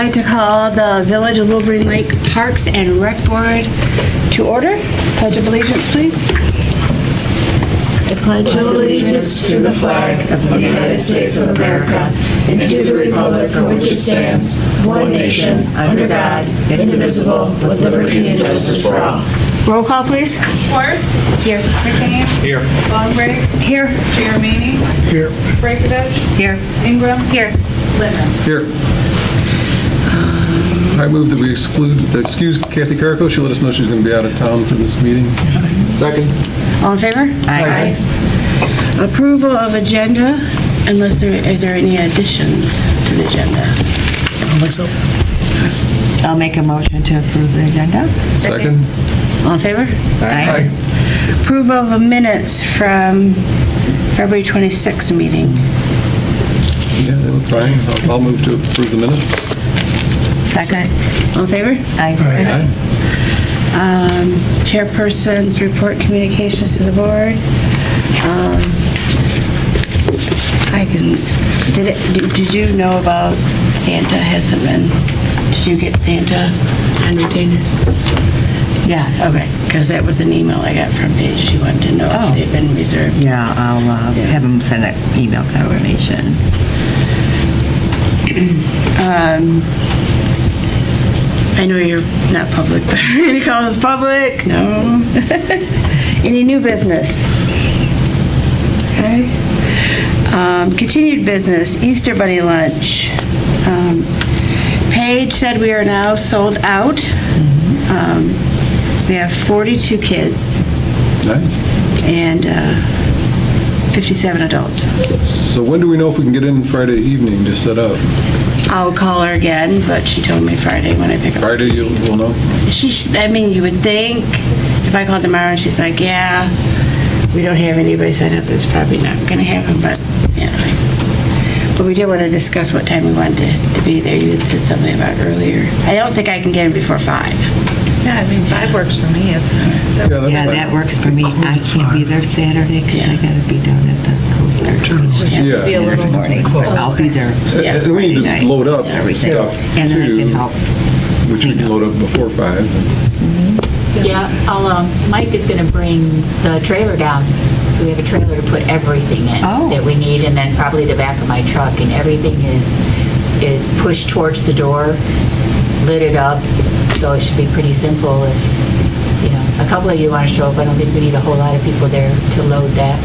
like to call the Village of Wolverine Lake Parks and Rec Board to order. Pledge of allegiance, please. I pledge Allegiance to the flag of the United States of America and to the republic for which it stands, one nation, under God, indivisible, with liberty and justice for all. Roll call, please. Schwartz. Here. McCain. Here. Longbridge. Here. Giramini. Here. Breakovich. Here. Ingram. Here. Littman. Here. I move that we excuse Kathy Carrico. She let us know she's going to be out of town for this meeting. Second. All in favor? Aye. Approval of agenda, unless is there any additions to the agenda? Myself. I'll make a motion to approve the agenda. Second. All in favor? Aye. Approval of the minutes from February 26th meeting. Yeah, they look fine. I'll move to approve the minutes. Second. All in favor? Aye. Chairperson's report communications to the board. Did you know about Santa hasn't been, did you get Santa on retainer? Yes. Okay, because that was an email I got from Paige. She wanted to know if they'd been reserved. Yeah, I'll have them send that email confirmation. I know you're not public, but are you going to call this public? No. Any new business? Okay. Continued business, Easter Bunny Lunch. Paige said we are now sold out. We have 42 kids Nice. and 57 adults. So when do we know if we can get in Friday evening to set up? I'll call her again, but she told me Friday when I pick up. Friday, we'll know? I mean, you would think if I called tomorrow and she's like, yeah, we don't have anybody set up, it's probably not going to happen, but, yeah. But we did want to discuss what time we wanted to be there. You had said something about earlier. I don't think I can get in before 5. Yeah, I mean, 5 works for me. Yeah, that's Yeah, fine. that works for me. I can't be there Saturday because I gotta be down at the Coast Guard station Yeah. Be a little every morning. But I'll be there. Yeah. And we need Friday to load up night, everything. stuff And then I too, can help. which we can load up before 5. Yeah, Mike is going to bring the trailer down. So we have a trailer to put everything in Oh. that we need, and then probably the back of my truck, and everything is pushed towards the door, lit up, so it should be pretty simple if, a couple of you want to show up. I don't think we need a whole lot of people there to load that.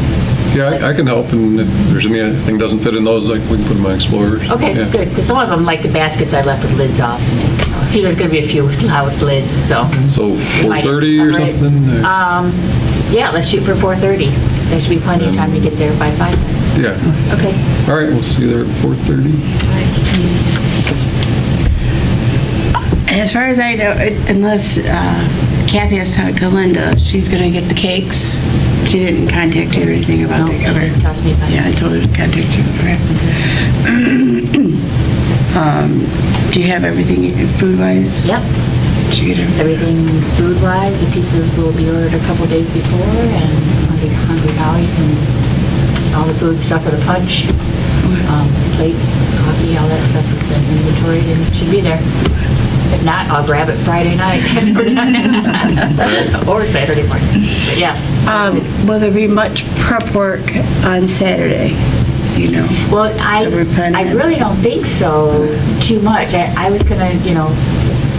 Yeah, I can help, and if there's anything doesn't fit in those, like, we can put in my Explorers. Okay, Yeah. good, because some of them, like the baskets, I left with lids off. And, I feel there's going to be a few with lids, so. So Might- 4:30 or all right. something? Yeah, let's shoot for 4:30. There should be plenty of time to get there by 5 then. Yeah. Okay. All right, we'll see you there at 4:30. As far as I know, unless Kathy has talked to Linda, she's going to get the cakes. She didn't contact you or anything about No, the... she didn't talk to me about it. Yeah, I told her to contact you. Okay. Do you have everything food-wise? Yep. Did you get everything? Everything food-wise, the pizzas will be ordered a couple days before, and Hungry Howie's and all the food stuff for the punch, plates, coffee, all that stuff has been inventoried and should be there. If not, I'll grab it Friday night after we're done. Or Saturday morning. But yeah. Will there be much prep work on Saturday? Do you know? Well, Have we planned I it? really don't think so too much. I was gonna,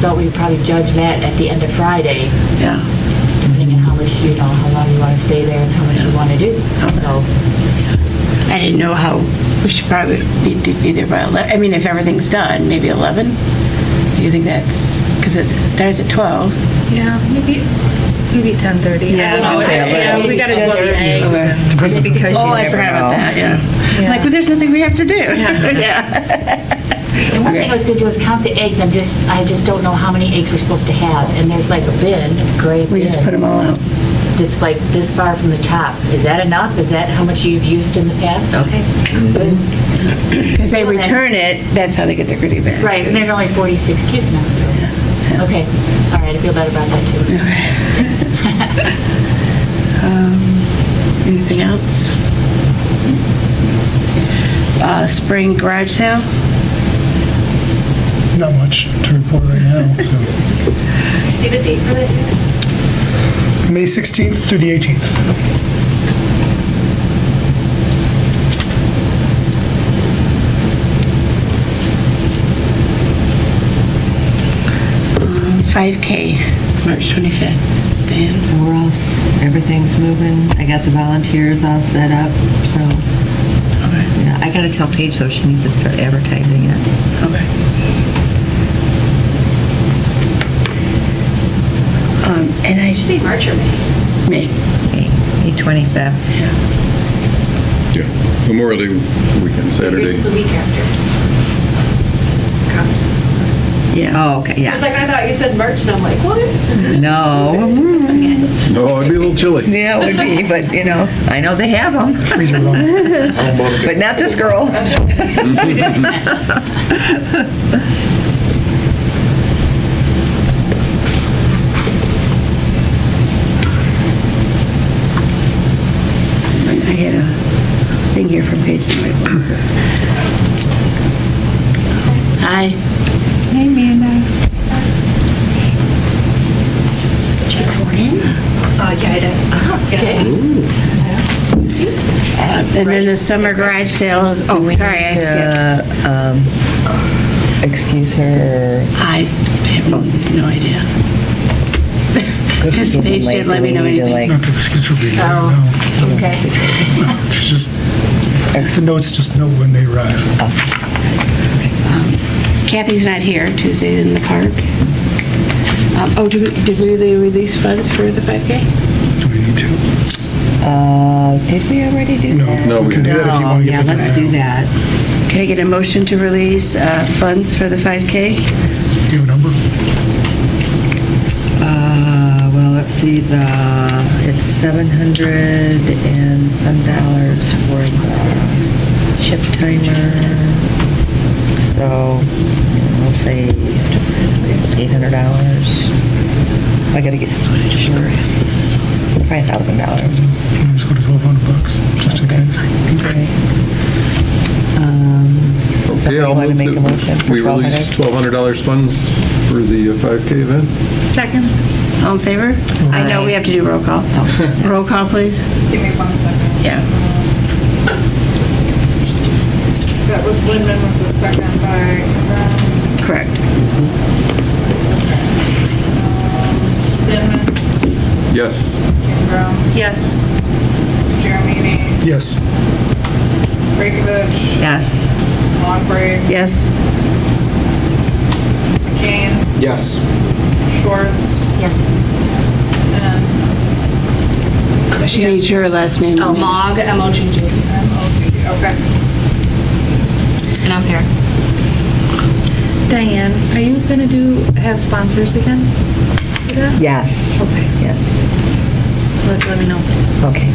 thought we'd probably judge that at the end of Friday, Yeah. depending on how much, how long you want to stay there and how much you want to do. So, I didn't know how, we should probably be there by 11. I mean, if everything's done, maybe 11? Do you think that's, because it starts at 12? Yeah, maybe 10:30. Yeah, I was gonna say Yeah, 11. we got to do Just- the eggs. okay. and- Just because Oh, you I never forgot about know. that, yeah. Yeah. Like, well, there's nothing we have to do. Yeah. and one thing I was gonna do is count the eggs. I just don't know how many eggs we're supposed to have. And there's like a bin, a gray bin. We just put them all out. That's like this far from the top. Is that enough? Is that how much you've used in the past? Okay, good. Because they return it, that's how they get their goodie bag. Right, and there's only 46 kids now, so, okay. All right, I feel better about that too. Anything else? Spring garage sale? Not much to report right now, so. Do you have a date for that yet? May 16th through the 18th. 5K, March 25th. Dan? We're all, everything's moving. I got the volunteers all set up, so, Okay. yeah. I gotta tell Paige, though, she needs to start advertising it. Okay. And I Did you say March or May? May 25th. Yeah. Memorial Day weekend, Saturday. It's the week after. Comes. Yeah. Oh, okay, I was yeah. like, I thought you said March, and I'm like, what? No. No, it'd be a little chilly. Yeah, it would be, but, you know, I know they have them, Freezer going. but not this girl. I had a thing here from Paige. Hi. Hey, Amanda. Did you get sworn in? Yeah, I did. And then the summer garage sale, oh, sorry, I skipped. Excuse her. I have no idea. Because Paige didn't let me know anything. Not to excuse her being late, no. Okay. It's just, the notes just know when they arrive. Kathy's not here, Tuesday in the park. Did we release funds for the 5K? Do we need to? Did we already do No. that? No, we can do that if you No, want to yeah, get let's the do that. Can I get a motion to release funds for the 5K? Do you have a number? Well, let's see, it's 700 and some dollars for the chip timer. So, we'll say $800. I gotta get, probably $1,000. Can we just go to $1,200, just in case? Okay. Okay, Somebody I'll want to move make a motion that for we release $1,200? $1,200 funds for the 5K event. Second. All in favor? I know we have to do roll call. Roll call, please. Give me 1 second. Yeah. That was Lindman with the second by Correct. Lindman, Yes. Brown. Yes. Jeremy, Yes. Breakovich, Yes. Longbrady, Yes? McCain, Yes. Schwartz, Yes. and She needs your last name. Oh, Mog, M-O-G-G. M-O-G. Okay. And I'm here. Diane, are you gonna have sponsors again? for that? Yes. Okay. Yes. Let me know. Okay.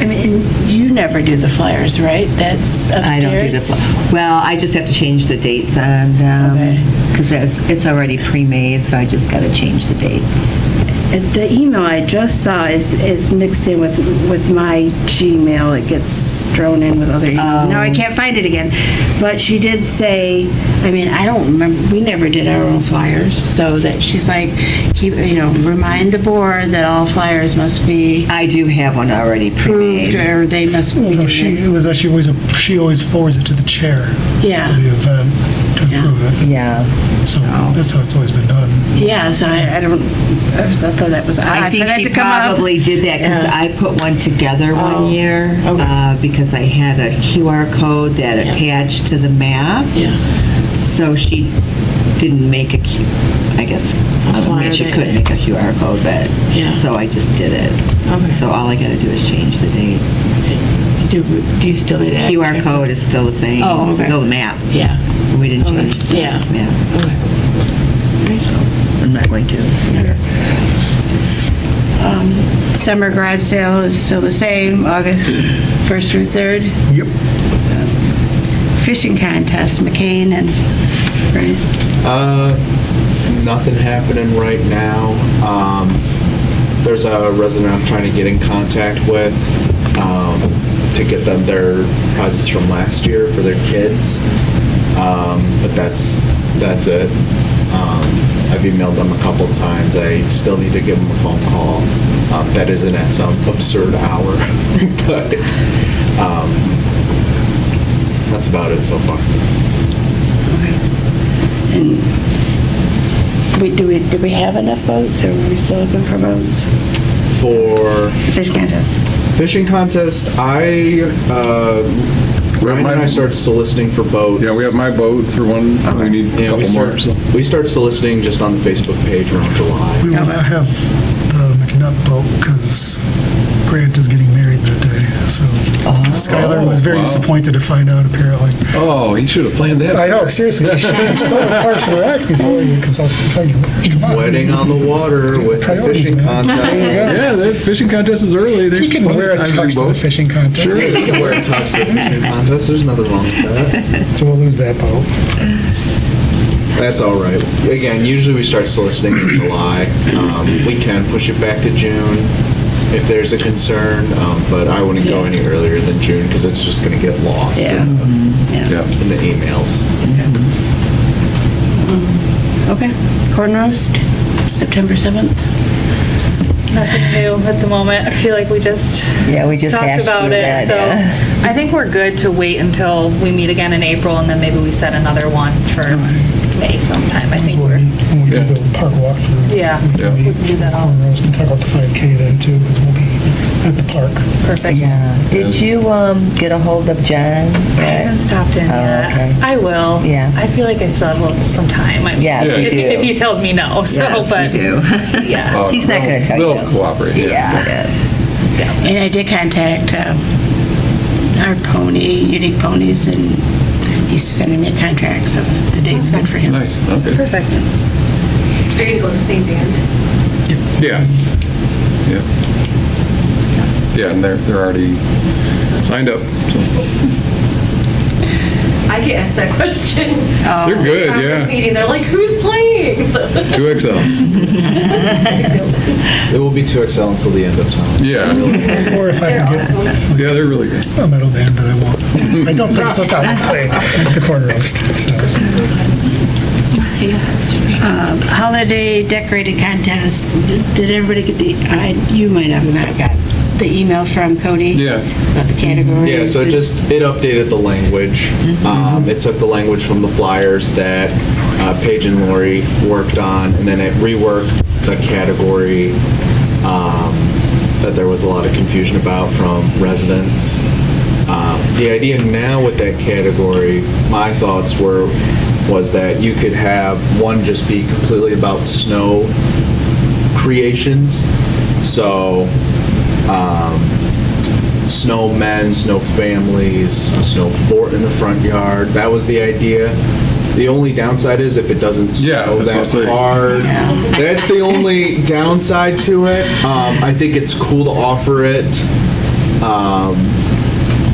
I mean, you never do the flyers, right? That's upstairs? I don't do the, well, I just have to change the dates on them. Okay. Because it's already pre-made, so I just got to change the dates. And the email I just saw is mixed in with my Gmail. It gets thrown in with other emails. Now I can't find it again. But she did say, I mean, I don't remember, we never did our own flyers. So that she's like, remind the board that all flyers must be I do have one already approved, pre-made. or they must be. Well, no, she always forwards it to the chair of Yeah, the event to approve it. Yeah. So that's how it's always been done. yeah, so I thought that was odd I for think that she to come up. probably did that because Yeah. I put one together Oh, one year okay. because I had a QR code that Yeah. attached to the map. Yeah. So she didn't make I guess, flyer she that- could make a QR code, but, Yeah. so I just did it. Okay. So all I gotta do is change the date. Do you still need that? QR code is still the same. Oh, okay. Still the map. Yeah. We didn't Okay. change the Yeah. map. Okay. So I'm not going to. Summer garage sale is still the same, August 1st through 3rd. Yep. Fishing contest, McCain and, right? Nothing happening right now. There's a resident I'm trying to get in contact with. to get them their prizes from last year for their kids. But that's it. I've emailed them a couple times. I still need to give them a phone call. That isn't at some absurd hour, but that's about it so far. And do we have enough votes, or are we still looking for votes? For Fish contest. fishing contest, Ryan and I started soliciting for boats. Yeah, we have my boat for one. We need a Yeah, we couple more. start, we start soliciting just on the Facebook page around July. We will not have the McNutt boat because Grant is getting married that day. So Skylar was very wow. disappointed to find out, apparently. Oh, he should have planned that. I know, seriously. You should consult with Parks and Rec before you consult with Peggy. Come on. Wedding on the water with the Priorities, fishing man. contest. There you go. Yeah, that fishing contest is early. He There's can plenty wear of a time tux do to the both. fishing contest. Sure, you can wear a tux to the fishing contest. There's nothing wrong with that. So we'll lose that boat. That's all right. Again, usually we start soliciting in July. We can push it back to June if there's a concern, but I wouldn't go any earlier than June because it's just going to get lost Yeah. Yeah. in the emails. Okay. Corn roast, September 7th. Nothing new at the moment. I feel like we just Yeah, we just talked hashed about through it. that, So yeah. I think we're good to wait until we meet again in April, and then maybe we set another one for May sometime. I think We'll we're, do the park walkthrough. yeah, Yeah. we can do that all. Corn roast and talk about the 5K then too, because we'll be at the park. Perfect. Yeah. Did you get a hold of John? I haven't stopped in Oh, yet. okay. I will. Yeah. I feel like I still have some time. I mean, Yes, we if, do. if he tells me no, so, Yes, we but, do. yeah. Oh, He's not gonna tell you They'll no. cooperate. Yeah, it is. And I did contact our Unique Ponies, and he's sending me a contract, so the date's good for him. Nice, okay. Perfect. Are you going to go to the same band? Yeah. Yeah. Yeah, and they're already signed up. So. I get asked that question. They're good, At this yeah. meeting, they're like, who's playing? So- 2XL. It will be 2XL until the end of time. Yeah. Or if I They're can get awesome. Yeah, they're really good. a metal band, but I won't. I don't think so. I won't play the corn roast. So. Holiday decorating contest. Did everybody get you might have not got the email from Cody? Yeah. About the categories? Yeah, so it updated the language. It took the language from the flyers that Paige and Lori worked on, and then it reworked the category that there was a lot of confusion about from residents. The idea now with that category, my thoughts was that you could have one just be completely about snow creations. So, snow men, snow families, a snow fort in the front yard. That was the idea. The only downside is if it doesn't Yeah, I snow was gonna that say. hard. That's the only downside to it. I think it's cool to offer it.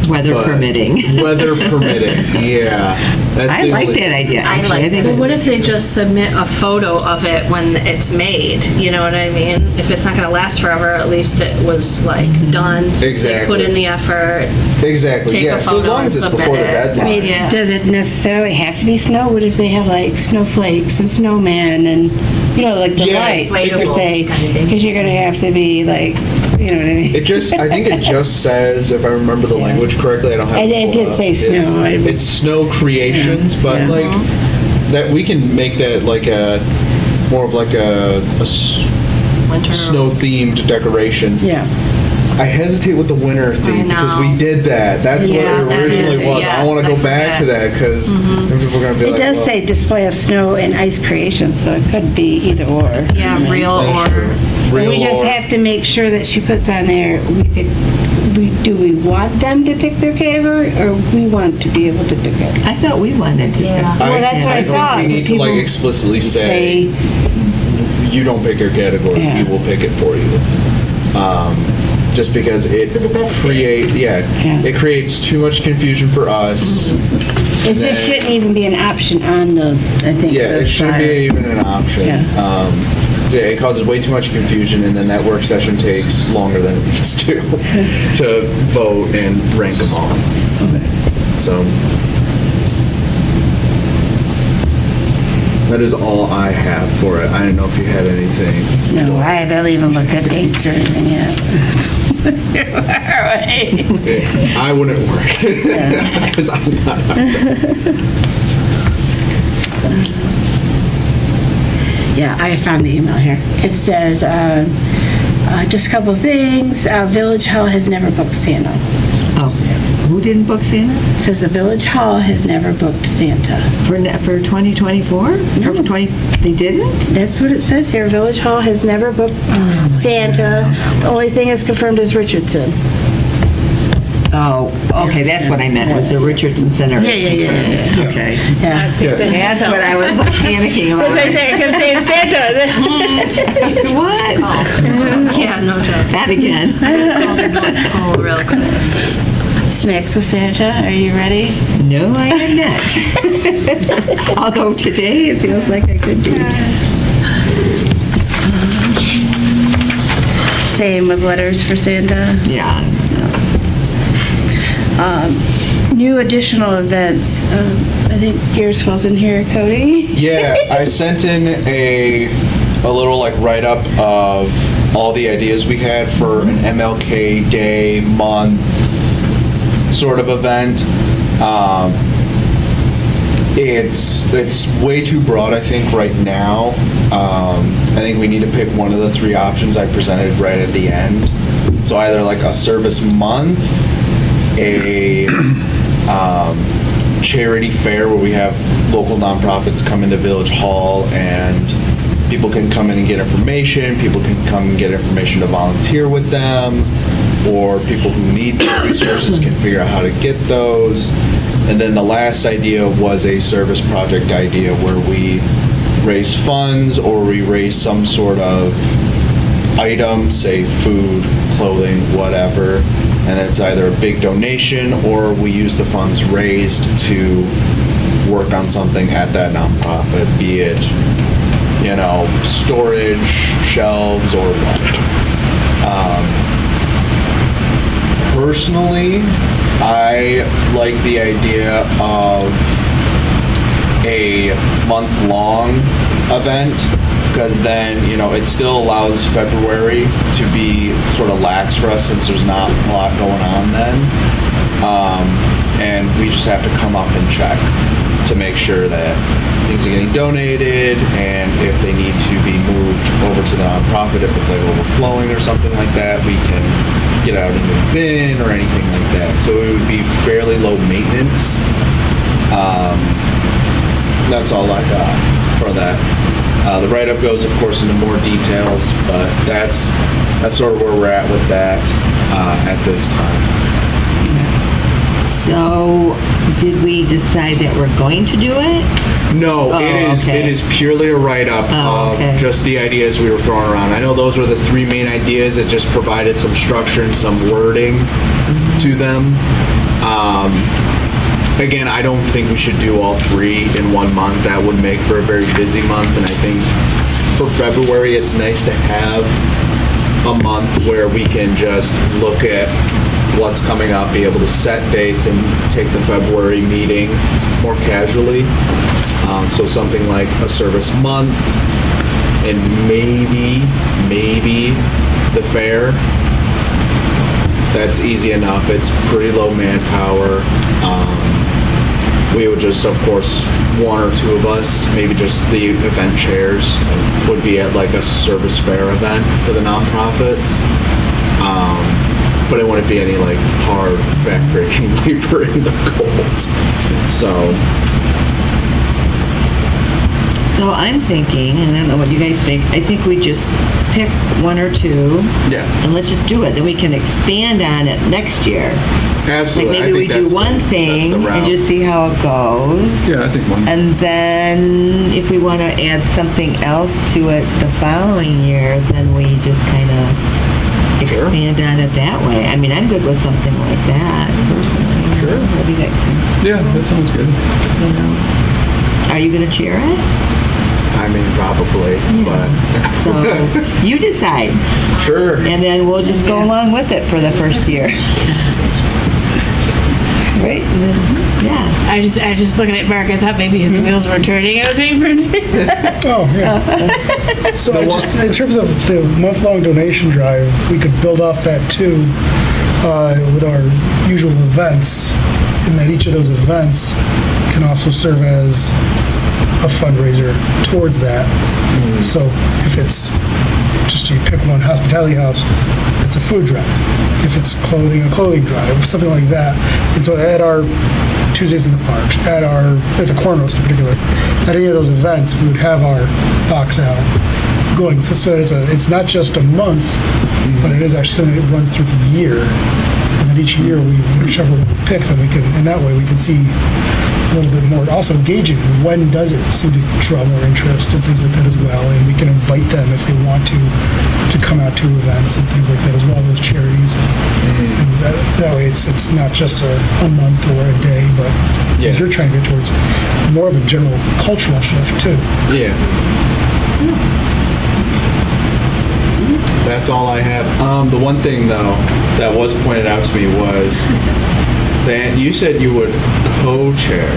Weather but- permitting. Weather permitting, yeah. That's I the like only- that idea, I actually. like I think that. it- What if they just submit a photo of it when it's made? You know what I mean? If it's not going to last forever, at least it was like done. They Exactly. put in the effort. Exactly, Take a yeah. So as photo long as and it's before the submit it. deadline. Yeah. Does it necessarily have to be snow? What if they have like snowflakes and snowmen and, like the Yeah, lights per inflatables se? kind of thing. Because you're going to have to be like, you know what I mean? I think it just says, if I remember the language correctly, I don't have It it pulled did up. say snow. It's snow creations, but Yeah. like, that, we can make that like more of like a Winter. snow-themed decorations. Yeah. I hesitate with the winter theme because we know. did that. That's Yeah, what it that originally is, was. I yes, want to I go back to forget. that because people are going to be It like, does well, say display of snow and ice creations, so it could be either or. Yeah, real that's or. true. Real We just or- have to make sure that she puts on there, do we want them to pick their category, or we want to be able to pick it? I thought we wanted to. Yeah. Well, that's what I thought, think we need but to like people explicitly say, you don't pick your category, Yeah. we will pick it for you. just because it For the best fit. Yeah. it creates too much confusion for us. It just shouldn't even be an option on the, I think. Yeah, the it shouldn't flyer. be even an option. Yeah. It causes way too much confusion, and then that work session takes longer than it needs to vote and rank them all. So that is all I have for it. I don't know if you had anything. No, I haven't even looked at dates or anything yet. I wouldn't work because I'm not. Yeah, I found the email here. It says, just a couple of things. Village Hall has never booked Santa. Oh, who didn't book Santa? It says the Village Hall has never booked Santa. For 2024? Or for 20, they didn't? That's what it says here. Village Hall has never booked Santa. The only thing is confirmed is Richardson. Oh, okay, that's what I meant, was the Richardson Center. Yeah. Okay. Yeah. That's what I was like panicking about. That's why I kept saying Santa. What? Yeah, no joke. That again. Oh, real quick. Snacks with Santa. Are you ready? No, I am not. Although today it feels like I could be. Same with letters for Santa. Yeah. New additional events. I think yours falls in here, Cody. Yeah, I sent in a little like write-up of all the ideas we had for an MLK Day month sort of event. It's way too broad, I think, right now. I think we need to pick one of the three options I presented right at the end. So either like a service month, a charity fair where we have local nonprofits come into Village Hall and people can come in and get information, people can come and get information to volunteer with them, or people who need the resources can figure out how to get those. And then the last idea was a service project idea where we raise funds or we raise some sort of item, say food, clothing, whatever, and it's either a big donation or we use the funds raised to work on something at that nonprofit, be it, storage, shelves, or what. Personally, I like the idea of a month-long event, because then, it still allows February to be sort of lax for us since there's not a lot going on then. And we just have to come up and check to make sure that things are getting donated, and if they need to be moved over to the nonprofit, if it's like overflowing or something like that, we can get out a new bin or anything like that. So it would be fairly low maintenance. That's all I got for that. The write-up goes, of course, into more details, but that's sort of where we're at with that at this time. So, did we decide that we're going to do it? No, Oh, okay. it is purely a write-up Oh, of okay. just the ideas we were throwing around. I know those were the three main ideas. It just provided some structure and some wording to them. Again, I don't think we should do all three in 1 month. That would make for a very busy month, and I think for February, it's nice to have a month where we can just look at what's coming up, be able to set dates, and take the February meeting more casually. So something like a service month, and maybe the fair. That's easy enough. It's pretty low manpower. We would just, of course, one or two of us, maybe just the event chairs, would be at like a service fair event for the nonprofits. But it wouldn't be any like hard backbreaking labor in the cold. So I'm thinking, and I don't know what you guys think, I think we just pick one or two. Yeah. And let's just do it. Then we can expand on it next year. Absolutely. Like maybe we do one thing and just see how it goes. Yeah, I think one. And then if we want to add something else to it the following year, then we just kind of expand on it that way. I mean, I'm good with something like that, personally. Sure. What do you guys think? Yeah, that sounds good. You know? Are you going to chair it? I mean, probably, but. So, you decide, Sure. and then we'll just go along with it for the first year. Right? And then, yeah. I was just looking at Mark, I thought maybe his wheels were turning. I was waiting for him to Oh, yeah. So I just, in terms of the month-long donation drive, we could build off that too, with our usual events, in that each of those events can also serve as a fundraiser towards that. So if it's, just you pick one, hospitality house, it's a food drive. If it's clothing, a clothing drive, something like that. And so at our Tuesdays in the Park, at the Corn Roast in particular, at any of those events, we would have our box out going. So it's not just a month, but it is actually something that runs through the year. And then each year, whichever one we pick, then we can, and that way we can see a little bit more. Also gauging when does it seem to draw more interest and things like that as well. And we can invite them if they want to come out to events and things like that as well, those charities. And that way it's not just a month or a day, but Yeah. you're trying to get towards more of a general cultural shift too. Yeah. That's all I have. The one thing though that was pointed out to me was that you said you would co-chair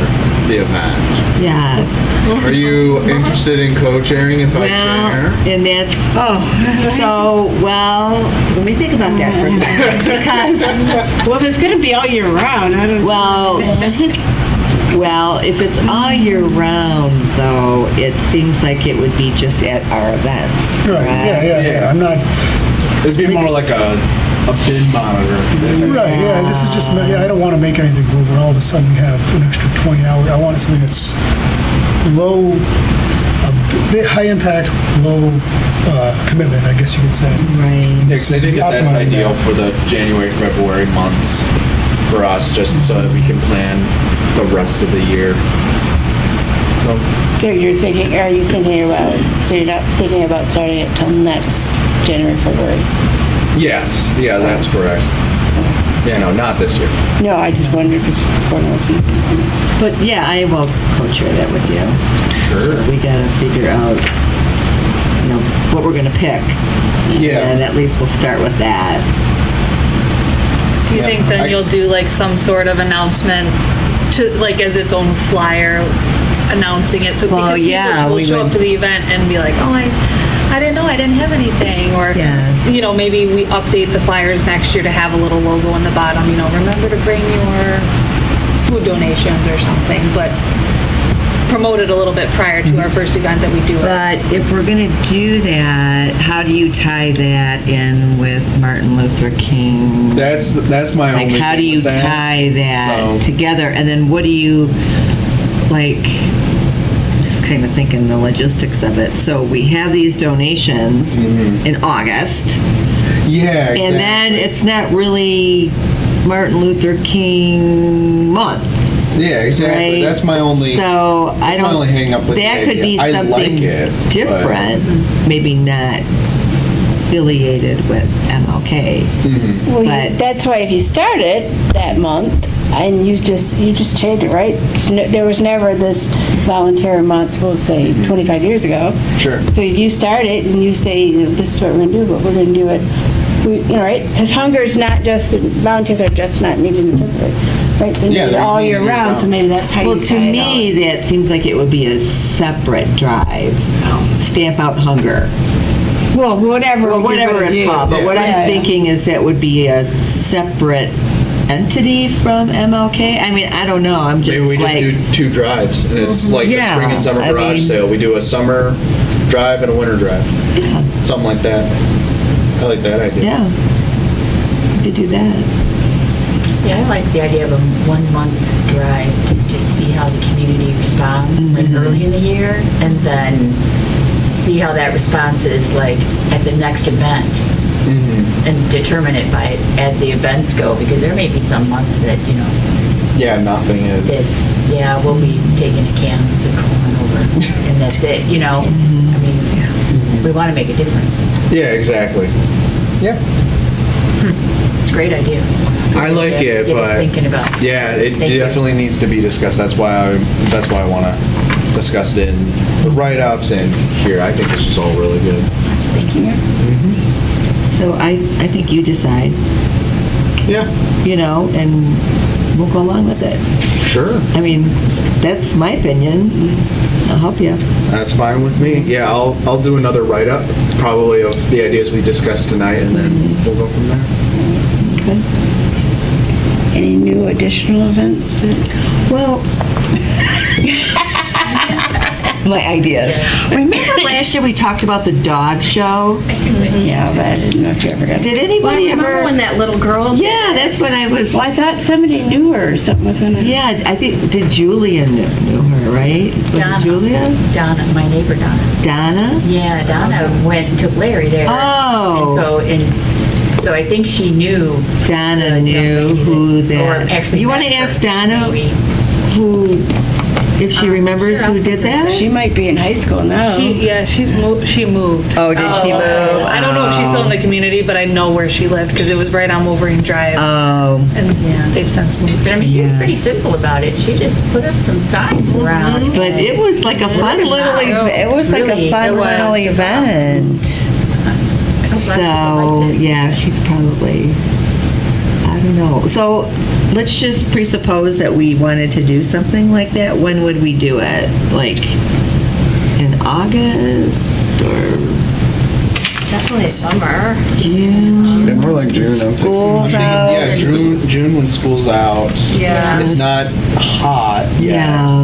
the event. Yes. Are you interested in co-chairing if I chair? Well, and that's, let me think about that for a second. Because, well, it's going to be all year round. I don't well, if it's all year round, though, it seems like it would be just at our events. Right, yeah. I'm not, It'd be more like a bid monitor. right, yeah, this is just, I don't want to make anything where all of a sudden we have an extra 20 hours. I want something that's low, a bit high impact, low commitment, I guess you could say. Right. Yeah, 'cause I think that's Optimizing ideal that. for the January, February months for us, just so that we can plan the rest of the year. So, So are you thinking so you're not thinking about starting it till next January, February? yes, yeah, that's correct. Yeah, no, not this year. No, I just wondered because But yeah, I will co-chair that with you. Sure. We gotta figure out, what we're gonna pick. Yeah. And at least we'll start with that. Do you think then you'll do like some sort of announcement to, like, as its own flyer announcing it? So Well, because yeah, people will we show would- up to the event and be like, oh, I didn't know I didn't have anything. Or, Yes. maybe we update the flyers next year to have a little logo in the bottom, remember to bring your food donations or something, but promote it a little bit prior to our first event that we do it. But if we're gonna do that, how do you tie that in with Martin Luther King? That's my Like, only. how do thing you with that. tie that So- together? And then what do you, like, just kind of thinking the logistics of it. So we have these donations in August, Yeah, exactly. and then it's not really Martin Luther King month, Yeah, exactly. right? That's my only. So I that's my don't. only hang up with the that could be idea. I something like it, but- different, maybe not affiliated with MLK. Well, But- that's why if you start it that month and you just change it, right? There was never this volunteer month, we'll say 25 years ago. Sure. So if you start it and you say, this is what we're going to do, but we're going to do it, right? Because hunger is not just, volunteers are just not needed in February, right? They're Yeah, needed they're all needed year year round, so round. maybe that's how you Well, tie to it me, that seems like it would be a separate drive. Stamp out hunger. all. Well, whatever Well, you're whatever gonna it's do. called. But what Yeah. I'm thinking is that would be a separate entity from MLK. I mean, I don't know. I'm just Maybe we just like, do 2 drives, and it's like Yeah, the spring and summer I garage mean- sale. We do a summer drive and a winter drive, yeah, something like that. I like that idea. yeah. We could do that. Yeah, I like the idea of a 1-month drive to just see how the community responds, like early in the year, and then see how that response is like at the next event, and determine it by as the events go, because there may be some months that Yeah, nothing is. we'll be taking a can of corn over, and that's it. I mean, we want to make a difference. Yeah, exactly. Yeah. It's a great idea. I like it, Get us but thinking about. yeah, it Thank you. definitely needs to be discussed. That's why I want to discuss it in the write-ups and here. I think this is all really good. Thank you. So I think you decide, Yeah, and we'll go along with it. sure. I mean, that's my opinion. I'll help you. That's fine with me. Yeah, I'll do another write-up, probably of the ideas we discussed tonight, and then we'll go from there. Okay. Any new additional events? Well, my ideas. Remember last year we talked about the dog show? Yeah, but I didn't know if you ever got. Did Well, anybody remember ever? when that little girl? Yeah, that's when I was. Well, I thought somebody knew her or something was gonna. Yeah, I think, did Julia knew her, right? Was it Donna. Julia? Donna, my neighbor Donna. Donna? Yeah, Donna went and took Larry there. Oh. So I think she knew. Donna the young knew lady who Or that. actually You want to met her, ask Donna maybe. who, if she remembers sure, I'll who did that? She might be in high school now. She moved. Oh, did she move? I don't know if she's still in the community, but I know where she lived because it was right on Wolverine Drive, Oh, and Yeah. they've since moved. But I mean, she was Yes. pretty simple about it. She just put up some signs around. but it was like a fun little, it was like a Really, fun it was. little event. So, yeah, she's probably, I don't know. So let's just presuppose that we wanted to do something like that. When would we do it? Like in August or Definitely summer. June? Yeah, more like June, I'm thinking. School's out. Yeah, June when school's out. Yeah. It's not hot yet. Yeah,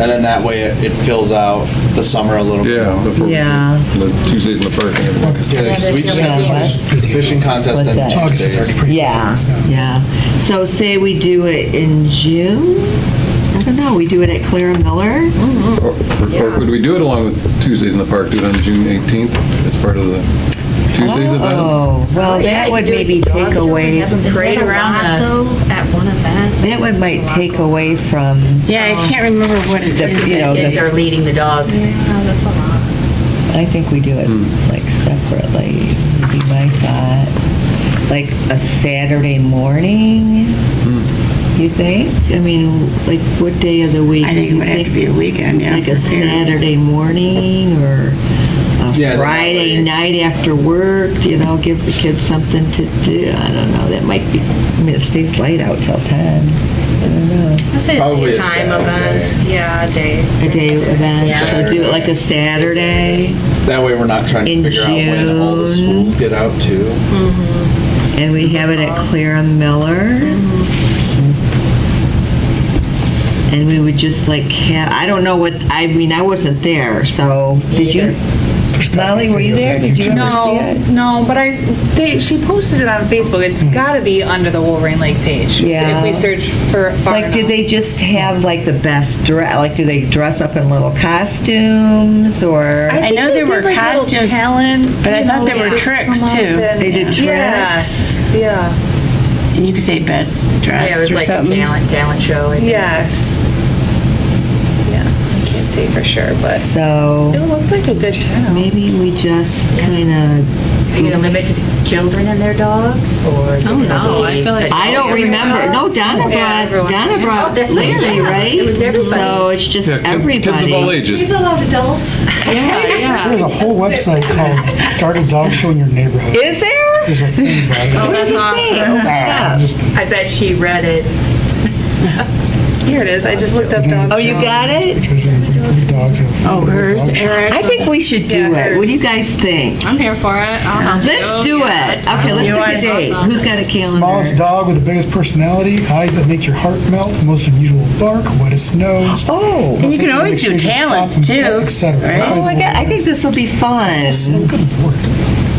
And then that way it fills out the summer a little bit. Yeah, before Yeah. the Tuesdays in the park and everything. August. Yeah, so we just Yeah. have the fishing contest What's and that? August is already Tuesdays. pretty busy. yeah, so. yeah. So say we do it in June? I don't know, we do it at Clara Miller? Or could we do it along with Tuesdays in the park, do it on June 18th as part of the Tuesdays event? Oh, well, Yeah, that you would could do it maybe at the dog take show and away, have them Is parade that a around lot, the- though, at one event? that one might take away from, Yeah, I can't remember what it The- is. you know, Kids the- are leading the dogs. Yeah, that's a lot. I think we do it like separately, would be my thought. Like a Saturday morning, you think? I mean, like what day of the week? I think it you would have to be a weekend, yeah. Like a for parents. Saturday morning or a Yeah, that Friday way. night after work, gives the kids something to do. I don't know, that might be, I mean, it stays light out till 10. I don't know. I say a Probably a daytime Saturday. event. Yeah, a day. A day event, Yeah. so do it like a Saturday, That way we're not trying In to figure out when all the June. schools get out too. and we have it at Clara Miller. And we would just like have, I don't know what, I mean, I wasn't there, so, did you? Molly, were you there? Did you ever see it? No, but she posted it on Facebook. It's got to be under the Wolverine Lake page. Yeah. If we search for far Like, did enough. they just have like the best dress, like, do they dress up in little costumes, or? I know there were costumes, talent, but I thought there were they tricks, come up too. and- They did Yeah. tricks? Yeah. And you could say best Yeah, it dressed was or like a something. talent show. I think. Yes. Yeah, I can't say for sure, but So, it looked like a good turnout. maybe we just kind of, Are you gonna limit it to children and their dogs, or? is it Oh, gonna no, be I feel like- I don't remember, no, Donna Yeah, everyone. Oh, that's what you Larry, said. right? It was everybody. So it's just Yeah, kids of all everybody. ages. allowed adults. Yeah, There's a whole website called Start a Dog Show in Your Neighborhood. Is there? There's a thing about it. Oh, that's awesome. I'm just I bet she read it. Here it is. I just looked up dog. Oh, you got it? pictures of every dog's in a Oh, hers, dog show. Eric. I think we should do Yeah, it. What do you hers. guys think? I'm here for it. I'll help you. Let's do it. Okay, let's You pick want a to- date. Who's got a calendar? Smallest dog with the biggest personality, eyes that make your heart melt, most unusual bark, wettest nose. Oh. And you can always do talents, too, Etc. right? Oh my God, I think this will be fun. Good Lord.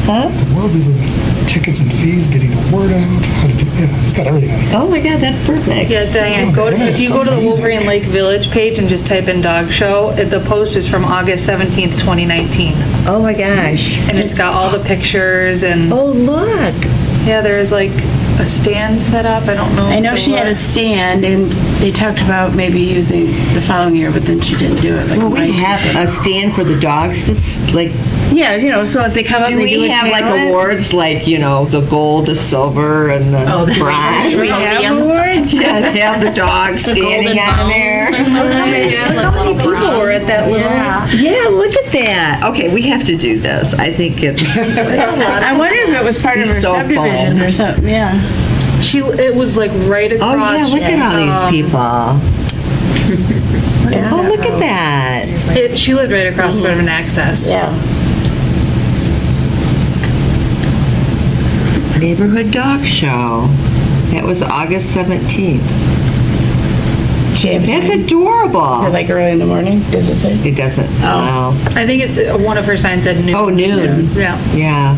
Huh? The world we live in. Tickets and fees, getting the word out, how to do, yeah, it's got everything on it. Oh my God, that's perfect. Yeah, Diane, if you go to the Wolverine Lake Village page and just type in dog show, the post is from August 17th, 2019. Oh my gosh. And it's got all the pictures and, Oh, look. yeah, there's like a stand set up. I don't know. I know if she it had a was. stand, and they talked about maybe using the following year, but then she didn't do it. Like Well, we Mike have did. a stand for the dogs to, like, Yeah, so if they come up Do and they do we a have like talent. awards, like, the gold, the silver, and the bronze? We have awards? Yeah, they have the dog standing on there. Look how many people were at that little. Yeah, look at that. Okay, we have to do this. I think it's, I wonder if it was part of It's her so subdivision fun. or something, yeah. It was like right across. oh yeah, look at all these people. Oh, look at that. She lived right across from an access. Yeah. Neighborhood Dog Show. That was August 17th. That's adorable. Is it like early in the morning, does it say? It doesn't, oh. I think it's one of her signs said noon. Oh, noon. Yeah. Yeah.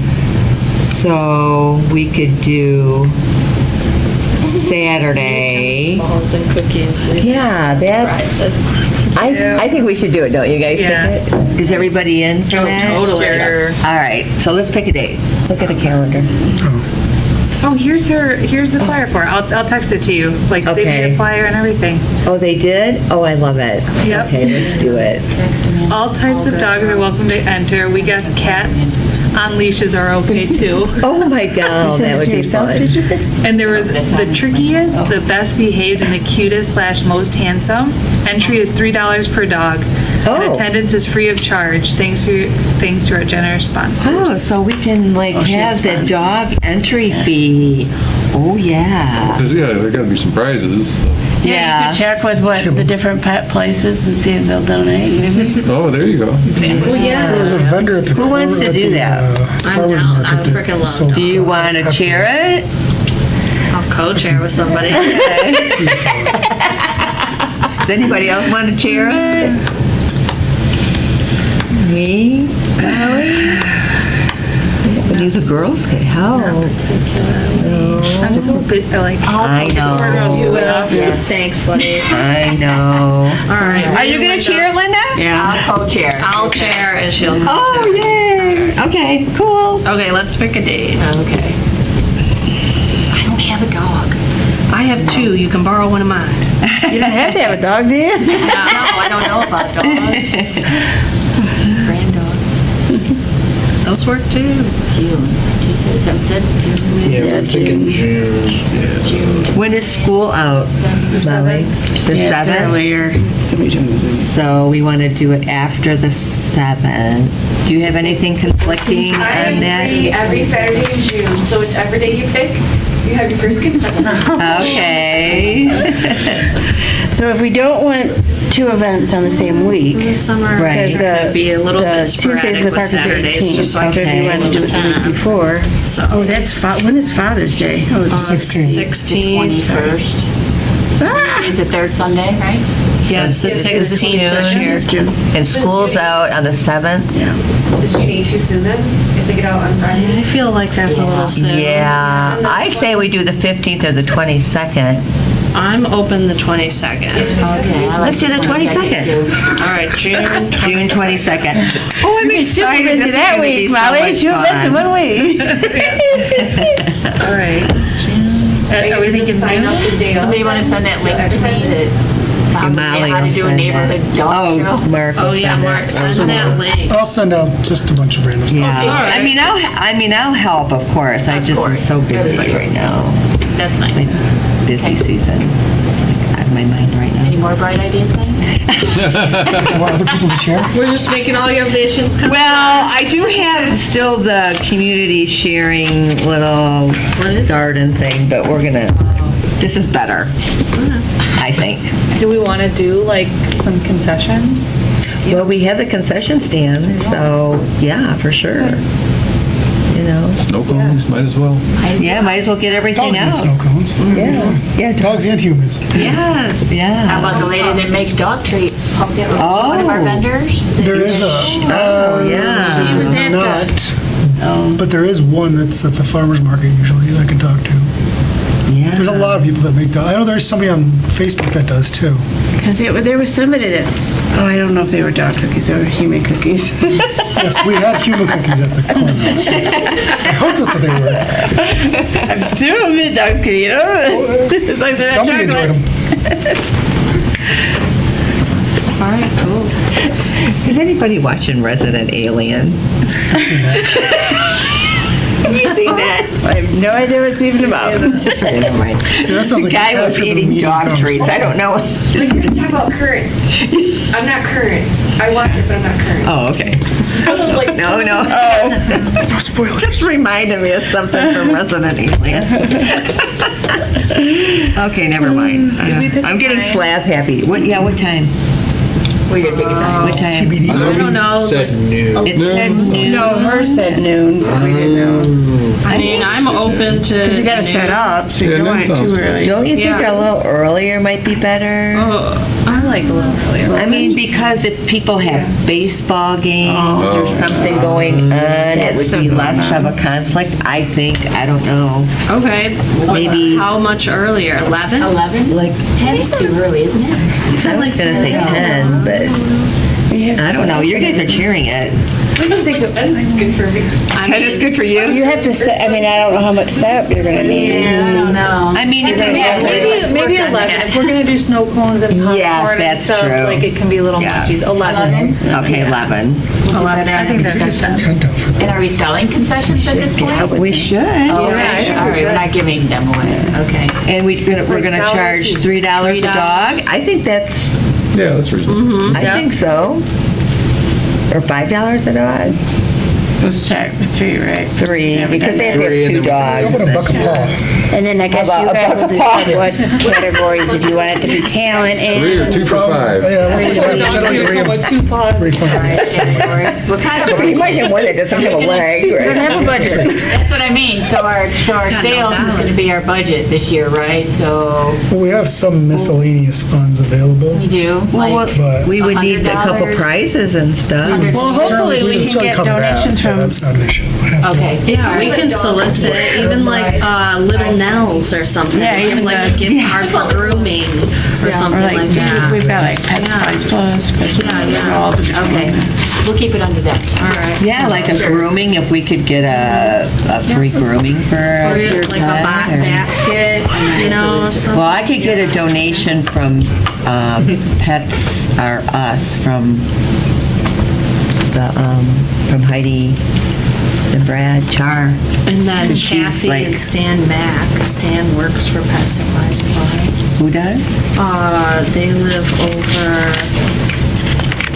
So we could do Saturday. Balls and cookies. Yeah, that's, I think we should do it, don't you guys Yeah. think it? Is everybody in for that? Totally. All right, so let's pick a date. Look at a calendar. Oh, here's the flyer for it. I'll text it to you. Like, they made Okay. a flyer and everything. Oh, they did? Oh, I love it. Yep. Okay, let's do it. All types of dogs are welcome to enter. We guess cats on leashes are okay too. Oh my God, that would be fun. And there was the trickiest, the best behaved, and the cutest / most handsome. Entry is $3 per dog. And Oh. attendance is free of charge. Thanks to our generous sponsors. Oh, so we can she had have the dog entry fee. Oh, yeah. Because, yeah, there gotta be some prizes. Yeah, you could check with what the different pet places and see if they'll donate, maybe. Oh, there you go. There was a vendor at the. Who wants to do that? I'm down. I freaking love dogs. Do you want to chair it? I'll co-chair with somebody. Does anybody else want to chair it? Me? These are girls could help. I'm so bit like. I know. Thanks, buddy. I know. All right. Are you going to cheer, Linda? Yeah. I'll co-chair. I'll chair and she'll. Oh, yay. Okay, cool. Okay, let's pick a date. Okay. I don't have a dog. I have two. You can borrow one of mine. You don't have to have a dog, do you? No, I don't know about dogs. Grand dogs. Those work too. June. She said June. Yeah, we're thinking June. When is school out, Molly? The Yeah, it's 7th? earlier. Somebody told me this. So we want to do it after the 7th. Do you have anything conflicting on I am free that? every Saturday in June, so whichever day you pick, you have your first consent. Okay. So if we don't want two events on the same week, This summer, Right. because it'd be a little the bit Tuesdays sporadic in the with park is the Saturdays, 18th. just so I So if can you make wanted to do it the week time. before. So- Oh, that's, when is Father's Day? Oh, it's 16th. 16th. 21st. Is the third Sunday, right? Yeah, it's the Is it 16th this June? year. It's June. And school's out on the 7th? Yeah. Is June 8 too soon then, if they get out on Friday? I feel like that's a little soon. Yeah, I say we do the 15th or the 22nd. I'm open the 22nd. Okay. Let's do the 22nd. All right, June June 22nd. Oh, I'm You're super excited. busy This is that gonna be week, so Molly. much 2 events in fun. 1 week. All right. Are we thinking sign up the day of? Somebody want to send that link to me to Molly how to will do a send neighborhood that. dog Oh, show? Mark will Oh, yeah, send it. Mark, send that link. I'll send out just a bunch of random stuff. Yeah, I mean, I'll help, of course. I just am so busy Everybody right else. now. That's nice. Busy season. Out of my mind right Any now. more bright ideas, Mike? Want other people to share? We're just making all your visions come. Well, I do have still the community sharing little garden thing, but we're gonna, this is better, I think. Do we want to do like some concessions? Well, we have the concession stand, so, yeah, for sure. You know, Snow cones, might as well. yeah, might as well get everything Dogs and out. snow cones. Yeah, yeah, Dogs and humans. Yes. How yeah. about the lady that makes dog treats? One of our Oh. vendors? There is a, yeah. there's Santa. not, Oh, but there is one that's at the farmer's market usually that I can talk to. Yeah. There's a lot of people that make dogs. I know there's somebody on Facebook that does too. because there was somebody that's, I don't know if they were dog cookies, they were human cookies. Yes, we had human cookies at the corner. I hope that's what they were. I'm assuming dogs could eat them. It's like they're not Somebody enjoyed chocolate. them. All right, cool. Does anybody anybody watching Resident Alien? Have you seen that? I have no idea what it's even about. That's right, never mind. See, that sounds The like guy an was after the eating meeting dog treats. I don't know. Like, you're talking about current. I'm not current. I watch it, but I'm not current. Oh, okay. So, like, No. No spoilers. Just reminded me of something from Resident Alien. Okay, never mind. we pick I'm a getting time? slap happy. What time? We're gonna pick a time. What time? TBD. I don't know. Said noon. It said noon. No, hers said noon. We didn't know. I mean, I'm open to. Because you gotta set up, so you Yeah, don't want it noon sounds too early. Don't you think Yeah. a little earlier might be better? I like a little earlier. I mean, because if people have baseball games or something going on, it would be less of a conflict, I think. I don't know. Okay. Maybe- How much earlier? 11? 11? Like, 10 is too early, isn't it? I was going to say 10, but I don't know. You guys are cheering it. we can think of, it's good for me. 10 is good for you? You have to set, I mean, I don't know how much setup you're gonna need. I don't know. I mean, if you Yeah, have maybe 11. If we're gonna do snow cones and popcorn Yes, and that's stuff, true. like it can be a little Yes. munchies. 11. Okay, 11. 11 I think that's good. 10 down for that. And are we selling concessions at this point? We should. Okay, Yeah, all right, we're not giving them away, okay. And we're going to charge $3 a dog? I think that's, Yeah, that's reasonable. I think so. Or $5 a dog? Let's start with 3, right? 3, Never because they done have Three, and 2 then- How dogs. about a buck a paw? And then I guess How you about guys a will buck decide what categories, if you want it to be talent 3 or and. 2 for 5. Yeah, generally refund. Categories. What kind of? You might have one that doesn't have a leg, We don't right? have a budget. That's what I mean, so our sales is gonna be our budget this year, right? So Well, we have some miscellaneous funds available. we do, Well, like, But- we would need a couple $100. prizes and stuff. $100. Well, hopefully we can certainly get cover that. donations Yeah, from. That's not an issue. I'd have to- okay. Yeah, we can solicit even like Little Nels or something. Yeah, even like the- a gift card for grooming or Or something like, like that. we've got like Pet Supplies Plus, all the. Okay, we'll keep it under that. All right. Yeah, like a grooming, if we could get a free grooming for Or your like a pet, or- basket, you know, something. Well, I could get a donation from Pets R Us, from Heidi and Brad Char. And then 'Cause she's Kathy like- and Stan Mack. Stan works for Pet Supply Supplies. Who does? They live over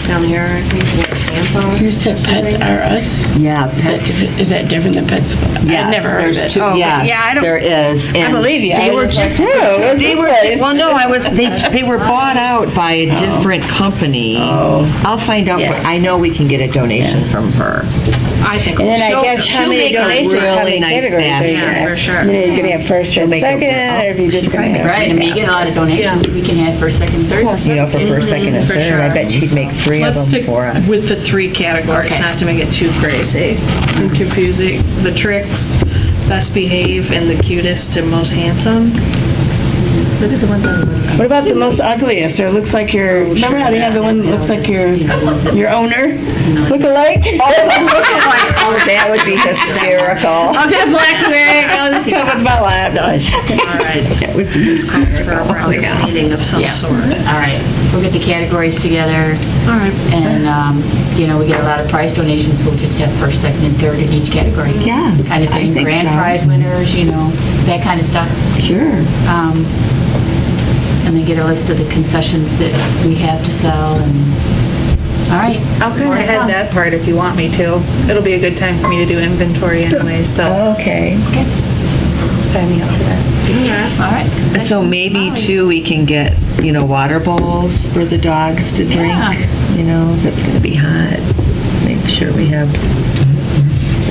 down here, I think, Tampa. You said Pets R Us? Yeah, Is that Pets. different- Is that different than Pet Supplies? Yes, I've never heard of there's it. two- Oh, yes, yeah, I don't. there is. I And believe you. They I were was just, like, whoa, what's they this were, place? well, no, they were bought out by a different company. I'll find out, Yeah. but I know we can get a donation from her. I think. And then I She'll- guess how she'll many make a donations, how really many nice categories are you basket. gonna Yeah, have? for sure. You know, you're gonna have first and make a- second, or if you just gonna have. Right, and we get a lot of donations, we can have first, second, third. You know, for first, second, and For third. I sure. bet she'd make 3 of Let's them stick for us. with the 3 categories, Okay. not to make it too crazy and confusing. The tricks, best behave, and the cutest and most handsome. Look at the ones on the. What about the most ugliest, or looks like your, remember how they have the one that looks like your owner? Look alike? Oh, that would be hysterical. I'll get a black wig, I'll just come with my lap. No, All right. That would be This calls for a hysterical. wellness meeting of some Yeah. sort. All right, we'll get the categories together, All right. and, you know, we get a lot of prize donations, we'll just have first, second, and third in each category. Yeah, Kind of I thing, think grand so. prize winners, you know, that kind of stuff. Sure. And then get a list of the concessions that we have to sell, and, all right. I'll kind more of to head come. that part if you want me to. It'll be a good time for me to do inventory anyways, so Okay. sign me up for that. All right. So maybe too, we can get, you know, water bowls for the dogs to drink. Yeah. You know, if it's gonna be hot, make sure we have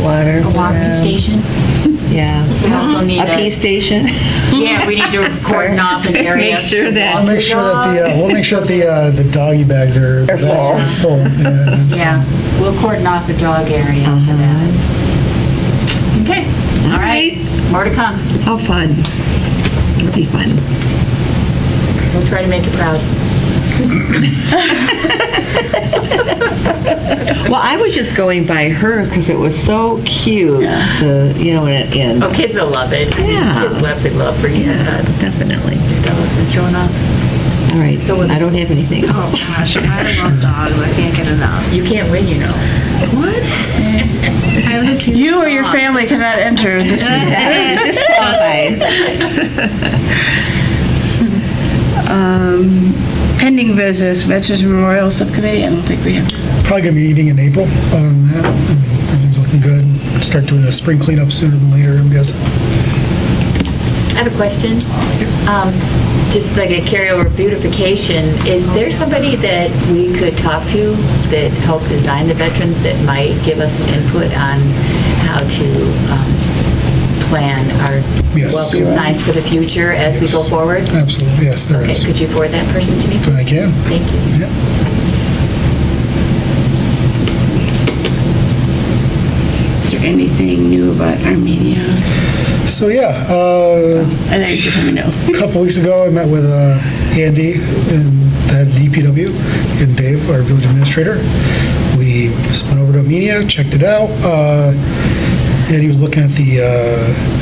water. A for walking them. station. Yeah. We also need A pee station. yeah, we need to cordon off an area. Make sure that- We'll make sure that the doggy bags are full. Yeah, and so- Yeah, we'll cordon off a dog area for that. Okay, all right, more to come. How fun. It'll be fun. We'll try to make you proud. Well, I was just going by her because it was so cute. You know, and Oh, kids will love it. Yeah. Kids will absolutely love bringing the pets, definitely. dogs and showing off. All right. So with- I don't have anything Oh else. gosh, I love dogs. I can't get enough. You can't win, you know. I have the cutest You or your dog. family cannot enter this weekend. Disqualified. Pending business, Veterans Memorial Subcommittee, I don't think we have. Probably going to be eating in April. Other than that, everything's looking good. Start doing the spring cleanup sooner than later, I'm guessing. I have a question. Just like a carryover beautification, is there somebody that we could talk to that helped design the veterans that might give us some input on how to plan our Yes. welcome signs for the future as we go forward? Absolutely, yes, there Okay, is. could you forward that person to me, please? I can. Thank you. Yep. Is there anything new about Armenia? So, yeah, I know you just let me know. a couple weeks ago, I met with Andy and the DPW and Dave, our village administrator. We just went over to Armenia, checked it out, and he was looking at the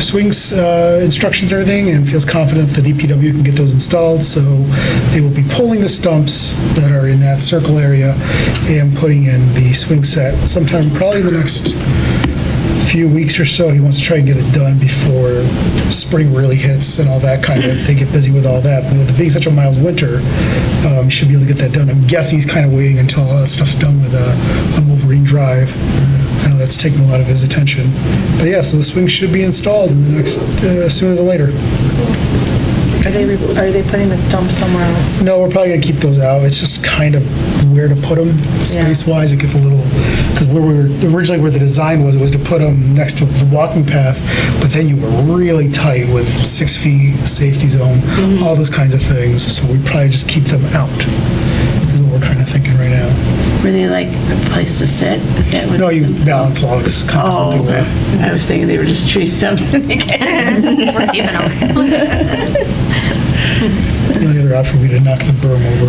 swings instructions and everything, and feels confident the DPW can get those installed. So they will be pulling the stumps that are in that circle area and putting in the swing set sometime probably in the next few weeks or so. He wants to try and get it done before spring really hits and all that kind of, they get busy with all that. But with it being such a mild winter, he should be able to get that done. I'm guessing he's kind of waiting until all that stuff's done with on Wolverine Drive. I know that's taking a lot of his attention. But yeah, so the swing should be installed in the next, sooner than later. Are they putting the stump somewhere else? No, we're probably gonna keep those out. It's just kind of where to put them, space-wise. It gets a little, because originally where the design was, it was to put them next to the walking path, but then you were really tight with 6 feet, safety zone, all those kinds of things. So we probably just keep them out, is what we're kind of thinking right now. Were they like the place to sit? Is that what? No, it's you done? balance logs, kind of Oh, what they okay. were. I was thinking they were just tree stumps. We're keeping them. The only other option would be to knock the berm over,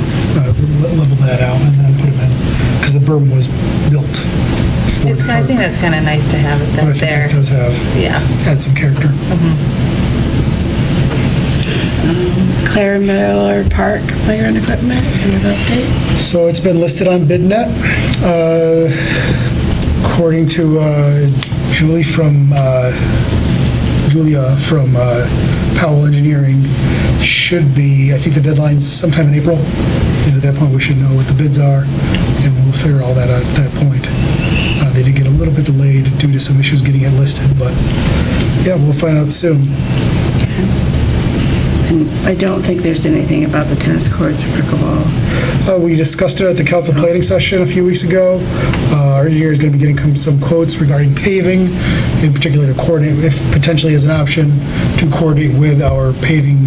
level that out, and then put them in, because the berm was built for the I think park. that's kind of nice to have it But I that think there. it does have, Yeah. add some character. Claire Miller Park Playground Equipment, any update? So it's been listed on BidNet. According to Julia from Powell Engineering, should be, I think the deadline's sometime in April. And at that point, we should know what the bids are, and we'll figure all that out at that point. They did get a little bit delayed due to some issues getting it listed, but yeah, we'll find out soon. And I don't think there's anything about the tennis courts or pickleball. We discussed it at the council planning session a few weeks ago. Our engineer is going to be getting some quotes regarding paving, in particular to coordinate, if potentially as an option, to coordinate with our paving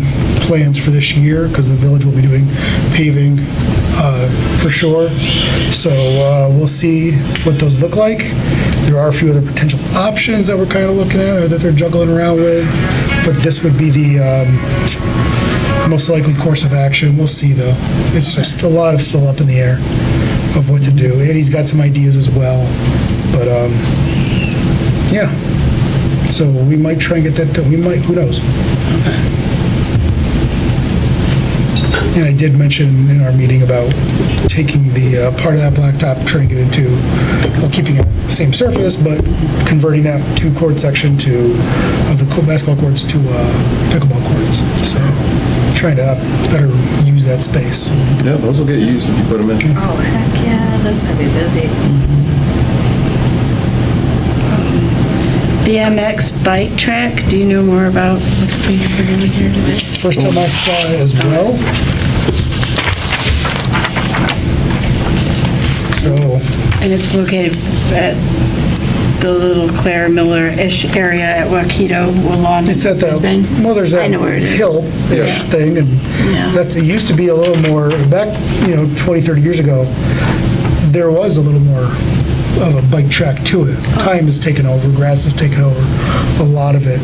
plans for this year, because the village will be doing paving for sure. So we'll see what those look like. There are a few other potential options that we're kind of looking at, or that they're juggling around with, but this would be the most likely course of action. We'll see, though. It's just a lot of still up in the air of what to do. Eddie's got some ideas as well, but yeah. So we might try and get that done. We might, who knows? And I did mention in our meeting about taking the part of that blacktop, turning it into, well, keeping it same surface, but converting that 2-court section of the basketball courts to pickleball courts. So trying to better use that space. Yeah, those will get used if you put them in. Oh, heck yeah, that's gonna be busy. BMX bike track, do you know more about what we are doing here today? First time I saw it as well. So, And it's located at the little Claire Miller-ish area at Wauketo, Lawn. it's at the, Brisbane. well, there's I that know where it is. hill-ish Yeah. thing, and Yeah. it used to be a little more, back, 20, 30 years ago, there was a little more of a bike track to it. Time has taken over, grass has taken over a lot of it.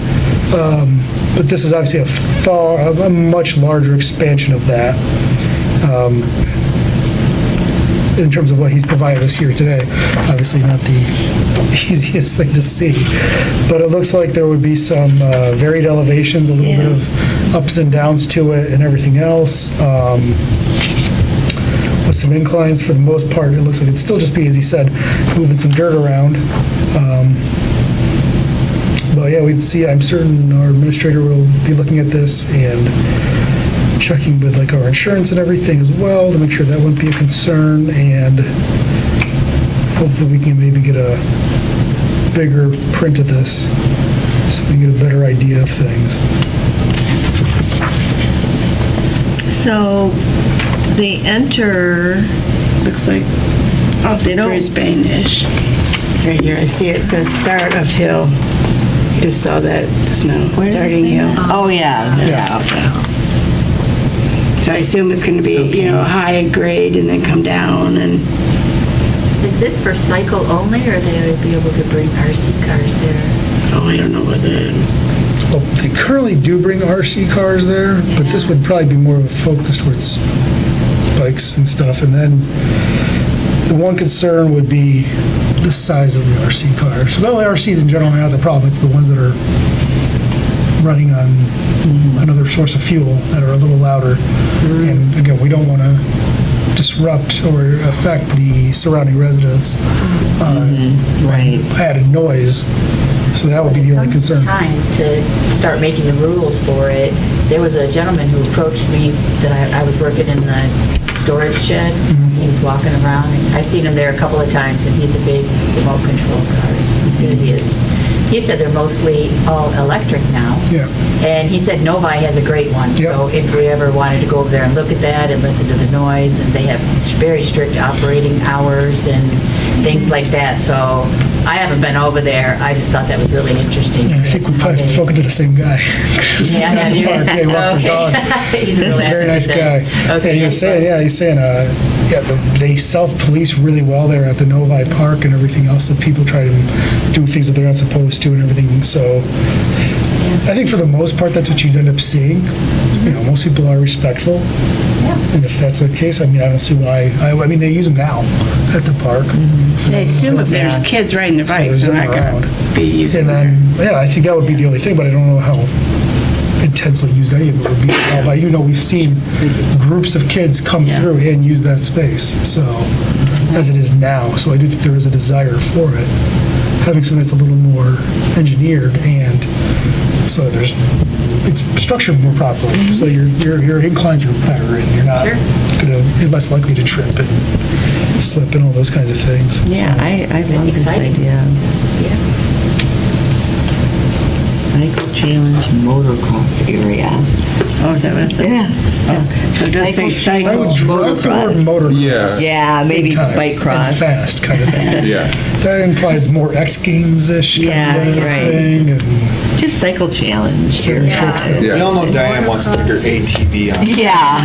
But this is obviously a much larger expansion of that. In terms of what he's provided us here today, obviously not the easiest thing to see. But it looks like there would be some varied elevations, a little bit of ups and downs to it and everything else. with some inclines. For the most part, it looks like it'd still just be, as he said, moving some dirt around. But yeah, we'd see, I'm certain our administrator will be looking at this and checking with like our insurance and everything as well to make sure that wouldn't be a concern, and hopefully we can maybe get a bigger print of this so we can get a better idea of things. So they enter, Looks like off They of don't- Brisbane-ish. Right here, I see it says start of hill. Just saw that snow, starting hill. oh, yeah, okay. So I assume it's gonna be, high grade and then come down and, Is this for cycle only, or they would be able to bring RC cars there? I don't know whether, Well, they currently do bring RC cars there, but this would probably be more of a focus towards bikes and stuff. And then the one concern would be the size of the RC cars. Well, RCs in general are not the problem. It's the ones that are running on another source of fuel that are a little louder. And again, we don't want to disrupt or affect the surrounding residents. Right. Added noise. So that would be the only When it comes to concern. time to start making the rules for it, there was a gentleman who approached me that I was working in the storage shed. He was walking around, and I've seen him there a couple of times, and he's a big remote control car enthusiast. He said they're mostly all electric now. Yeah. And he said Novi has a great one. So if we ever wanted to go over there and look at that and listen to the noise, and they have very strict operating hours and things like that. So I haven't been over there. I just thought that was really interesting. Yeah, I think we probably Okay. spoken to the same guy. Yeah, have you? Yeah, he walks his dog. Okay. He's a real Very nice guy. Okay. And he was saying, they self-police really well there at the Novi Park and everything else, that people try to do things that they're not supposed to and everything. So I think for the most part, that's what you'd end up seeing. Most people are respectful. And if that's the case, I don't see why, they use them now at the park. I assume if there's kids riding their So bikes, there's they're not them gonna around. be using And their. then, I think that would be the only thing, but I don't know how intensely used any of it would be. But we've seen groups of kids come through and use that space, so, as it is now. So I do think there is a desire for it, having something that's a little more engineered, and so it's structured more properly. So your inclines are better, and you're less likely to trip and slip and all those kinds of things. Yeah, So- I love this exciting. idea. Cycle Challenge Motocross Area. Oh, is that what it said? Yeah. So it does say I cycle. would drop the word motocross. Yeah. Yeah, maybe big time, bike cross. and fast kind of thing. Yeah. That implies more X Games-ish kind Yes, of right. thing, and Just Cycle Challenge. certain tricks that. Yeah. We all know Diane wants to stick her ATV on. Yeah.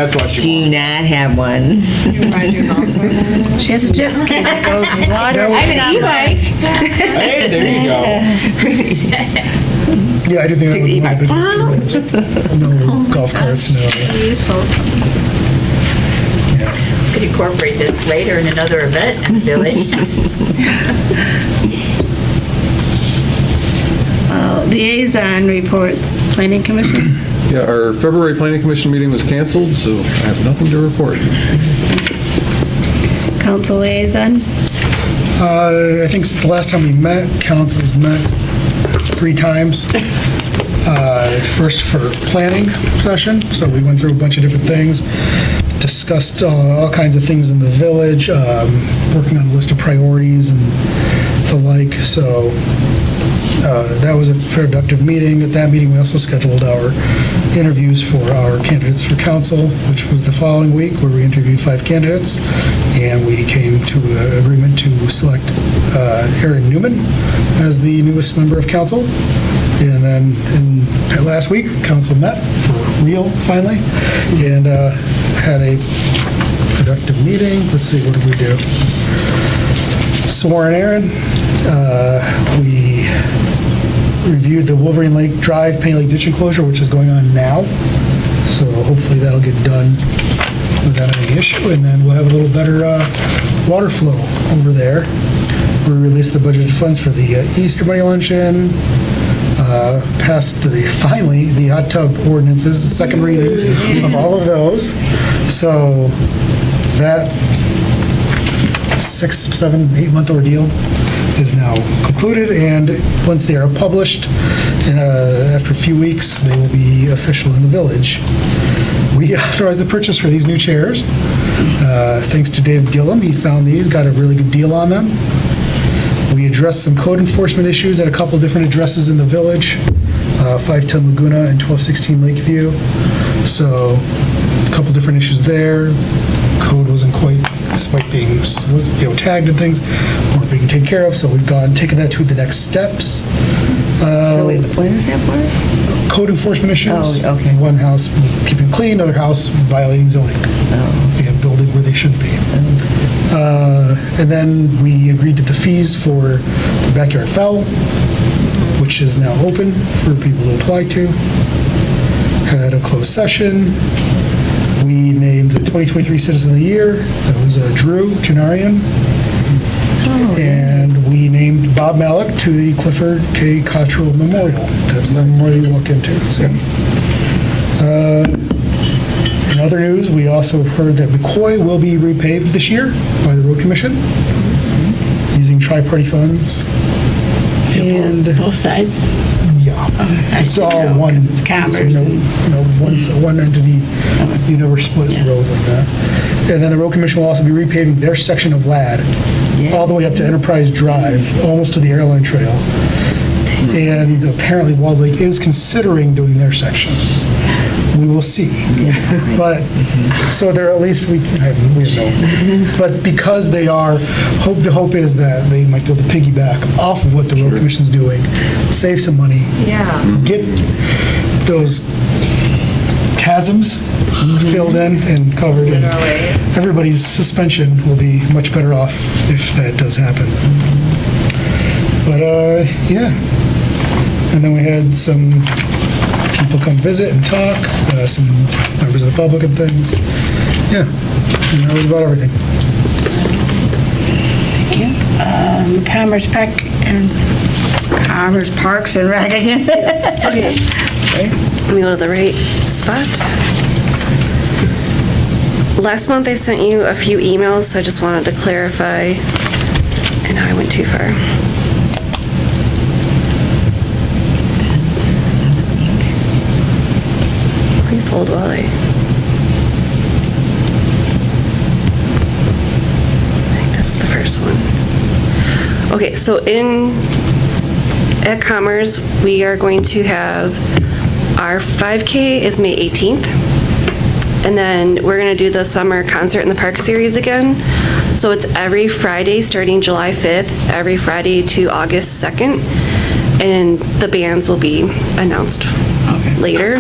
That's what she Do wants. not have one. She has a jet ski that goes water. That I have an e-bike. Hey, there you go. Yeah, I do think that Take would the be my e-bike. biggest rules. No golf carts, no. Yeah. Could incorporate this later in another event in the village. Liaison reports, planning commission. Yeah, our February Planning Commission meeting was canceled, so I have nothing to report. Council liaison. I think since the last time we met, council's met 3 times. First for planning session, so we went through a bunch of different things, discussed all kinds of things in the village, working on a list of priorities and the like, so that was a productive meeting. At that meeting, we also scheduled our interviews for our candidates for council, which was the following week, where we interviewed 5 candidates, and we came to an agreement to select Aaron Newman as the newest member of council. And then last week, council met for real, finally, and had a productive meeting. Let's see, what did we do? Sworn Aaron. We reviewed the Wolverine Lake Drive Penny Lake Ditch Enclosure, which is going on now. So hopefully that'll get done without any issue, and then we'll have a little better water flow over there. We released the budgeted funds for the Easter Bunny Luncheon, passed finally the hot tub ordinances, second readings of all of those. So That 6, 7, 8-month ordeal is now concluded, and once they are published, after a few weeks, they will be official in the village. We authorized the purchase for these new chairs. Thanks to Dave Gillum, he found these, got a really good deal on them. We addressed some code enforcement issues at a couple different addresses in the village, 510 Laguna and 1216 Lakeview. So, a couple different issues there. Code wasn't quite, despite being tagged and things, weren't being taken care of, so we've taken that to the next steps. Wait, what is that for? Code enforcement issues. Oh, okay. One house keeping clean, another house violating zoning. And building where they shouldn't be. And then we agreed to the fees for the backyard fowl, which is now open for people to apply to. Had a closed session. We named the 2023 Citizen of the Year. That was Drew Janarian. And we named Bob Malik to the Clifford K. Cottrell Memorial. That's the memorial you walk into. So, in other news, we also heard that McCoy will be repaved this year by the Road Commission using tri-party funds. And Both sides? yeah, it's all one. It's Commerce One entity. You never split the roads like that. And then the Road Commission will also be repaving their section of LAD all the way up to Enterprise Drive, almost to the airline trail. And apparently Walled Lake is considering doing their section. We will see. But, so they're at least, we don't know. But because they are, the hope is that they might be able to piggyback off of what the Road Commission's doing, save some money, get those chasms filled in and covered, and everybody's suspension will be much better off if that does happen. But, yeah. And then we had some people come visit and talk, some members of the public and things. Yeah, and that was about everything. Thank you. Commerce Parks and Rec again. Okay. Let me go to the right spot. Last month I sent you a few emails, so I just wanted to clarify. I know I went too far. Please hold while I think this is the first one. Okay, so at Commerce, we are going to have our 5K is May 18th. And then we're going to do the summer concert in the park series again. So it's every Friday starting July 5th, every Friday to August 2nd. And the bands will be announced later.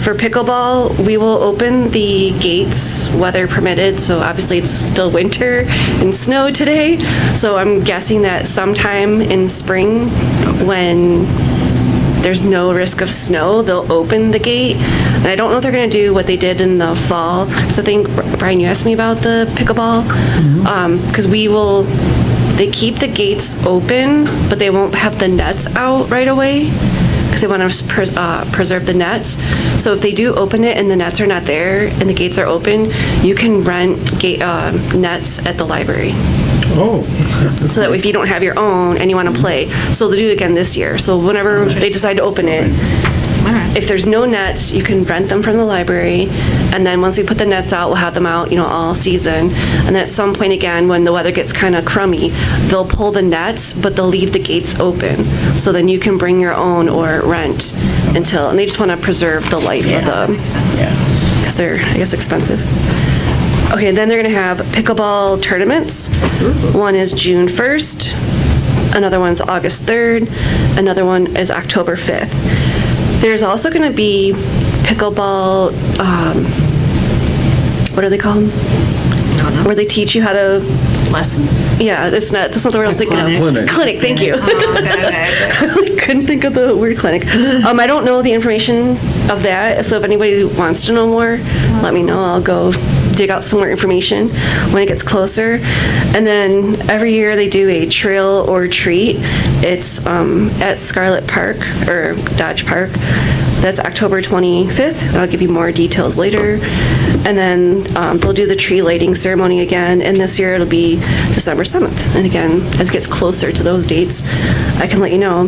For pickleball, we will open the gates, weather permitted, so obviously it's still winter and snow today. So I'm guessing that sometime in spring, when there's no risk of snow, they'll open the gate. And I don't know if they're gonna do what they did in the fall. So I think, Brian, you asked me about the pickleball. Because they keep the gates open, but they won't have the nets out right away, because they want to preserve the nets. So if they do open it and the nets are not there and the gates are open, you can rent nets at the library. Oh. So that if you don't have your own and you want to play, so they'll do it again this year. So whenever they decide to open it, if there's no nets, you can rent them from the library, and then once we put the nets out, we'll have them out, all season. And then at some point again, when the weather gets kind of crummy, they'll pull the nets, but they'll leave the gates open. So then you can bring your own or rent and they just want to preserve the life of them. Because they're, I guess, expensive. Okay, then they're going to have pickleball tournaments. One is June 1st, another one's August 3rd, another one is October 5th. There's also going to be pickleball, what are they called? Where they teach you how to... Lessons. Yeah, that's not the word I was thinking of. Clinic. Clinic, thank you. Okay. Couldn't think of the word clinic. I don't know the information of that, so if anybody wants to know more, let me know. I'll go dig out some more information when it gets closer. And then every year they do a trail or treat. It's at Scarlet Park, or Dodge Park. That's October 25th. I'll give you more details later. And then they'll do the tree lighting ceremony again, and this year it'll be December 7th. And again, as it gets closer to those dates, I can let you know.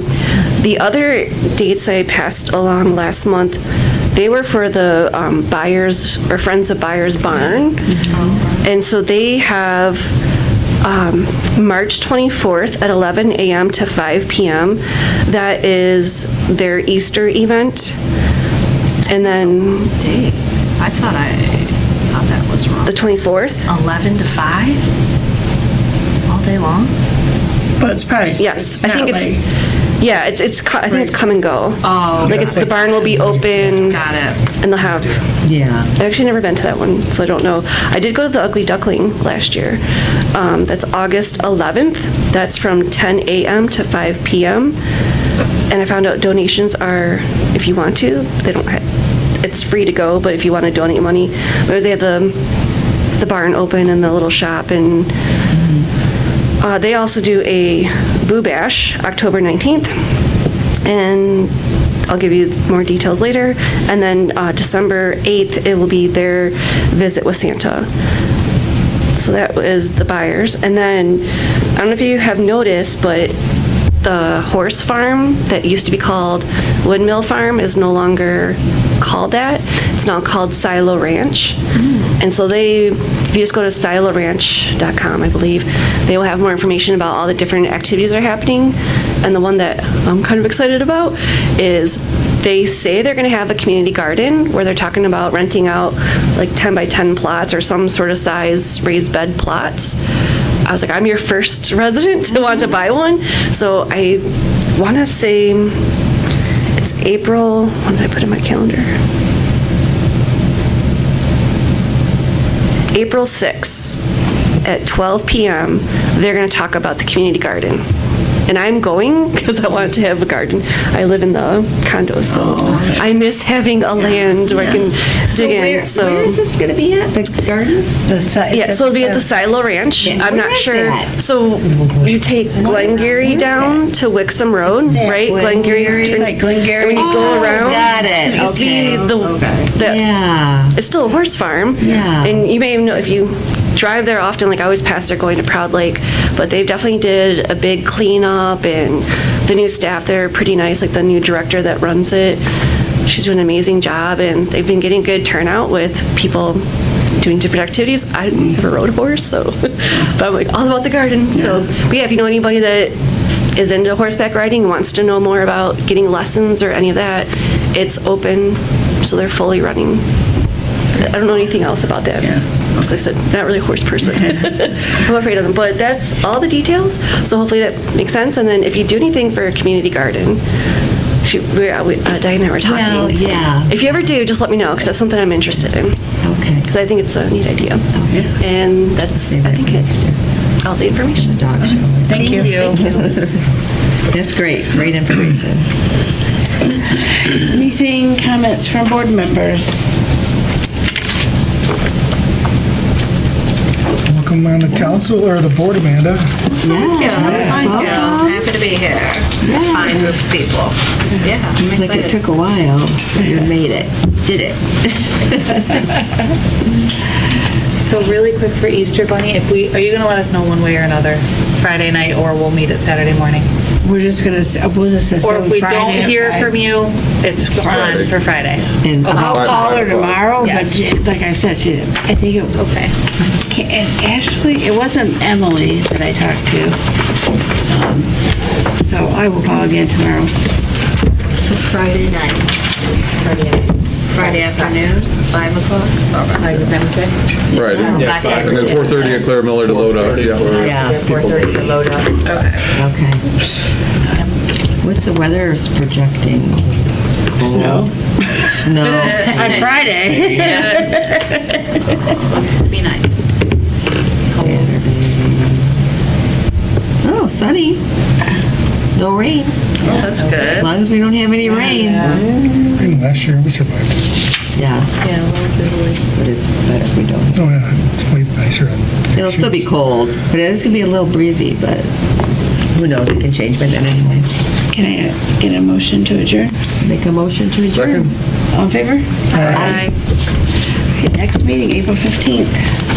The other dates I passed along last month, they were for the Buyers, or Friends of Buyers Barn. And so they have March 24th at 11 a.m. to 5 p.m. That is their Easter event. And then I thought that was wrong. the 24th? 11 to 5? All day long? But it's probably, Yes, it's I not think like, it's, yeah, I think it's come and go. Oh, Like the barn will be open. got it. And they'll have, Yeah. I've actually never been to that one, so I don't know. I did go to the Ugly Duckling last year. That's August 11th. That's from 10 a.m. to 5 p.m. And I found out donations are, if you want to, they don't, it's free to go, but if you want to donate money, because they had the barn open and the little shop, and they also do a Boo Bash, October 19th, and I'll give you more details later. And then December 8th, it will be their Visit with Santa. So that was the Buyers. And then, I don't know if you have noticed, but the horse farm that used to be called Windmill Farm is no longer called that. It's now called Silo Ranch. And so if you just go to siloranch.com, I believe, they will have more information about all the different activities that are happening. And the one that I'm kind of excited about is they say they're going to have a community garden where they're talking about renting out like 10 by 10 plots or some sort of size raised bed plots. I was like, I'm your first resident to want to buy one. So I want to say it's April, when did I put in my calendar? April 6th at 12 p.m., they're going to talk about the community garden. And I'm going because I want to have a garden. I live in the condo, so I miss having a land where I can dig in. Where is this going to be at? The gardens? Yeah, so it'll be at the Silo Ranch. Yeah, I'm where not is sure. that? So you take Glengarry down to Wixom Road, right? Glengarry? turns- It's like Glengarry. And when you go Oh, around. got it. So you see Okay. the Yeah. it's still a horse farm. Yeah. And you may even know, if you drive there often, like I always pass there going to Proud Lake, but they've definitely did a big cleanup, and the new staff there are pretty nice, like the new director that runs it. She's doing an amazing job, and they've been getting good turnout with people doing different activities. I never rode a horse, so, but I'm like all about the garden. So, but yeah, if you know anybody that is into horseback riding, wants to know more about getting lessons or any of that, it's open, so they're fully running. I don't know anything else about that. As I said, not really a horse person. I'm afraid of them, but that's all the details. So hopefully that makes sense. And then if you do anything for a community garden, Diane and I were talking. Well, yeah. If you ever do, just let me know, because that's something I'm interested in. Okay. Because I think it's a neat idea. And that's, I think, it. All the information. Dog show. Thank you. That's great. Great information. Anything, comments from board members? Welcome on the council, or the board, Amanda. Thank you. Happy to be here. Fine group of people. Yeah, I'm It's like it excited. took a while, but you made it. Did it. So really quick for Easter Bunny, are you gonna let us know one way or another? Friday night, or we'll meet it Saturday morning? We're just gonna, we'll just assume Or if we don't Friday at hear 5. from you, it's on for Friday. And I'll call her tomorrow, but Yes. like I said, I think it, Okay. Ashley, it wasn't Emily that I talked to. So I will call again tomorrow. So Friday night. Friday afternoon, 5 o'clock? Like, is that what you said? Right. Yeah, And then 4:30 at Claire Miller to load up. Yeah. Yeah. 4:30 to load up. Okay. What's the weather is projecting? Snow. Snow. On Friday. Be nice. Saturday. Oh, sunny. No rain. That's As good. long as we don't have any rain. Last year, we survived. Yes. Yeah, a little drizzly. But it's better if we don't. Oh, yeah, it's way nicer. It'll still be cold, but it's gonna be a little breezy, but who knows, it can change by then anyway. Can I get a motion to adjourn? Make a motion to adjourn. Second. All in favor? Aye. Okay, next meeting, April 15th.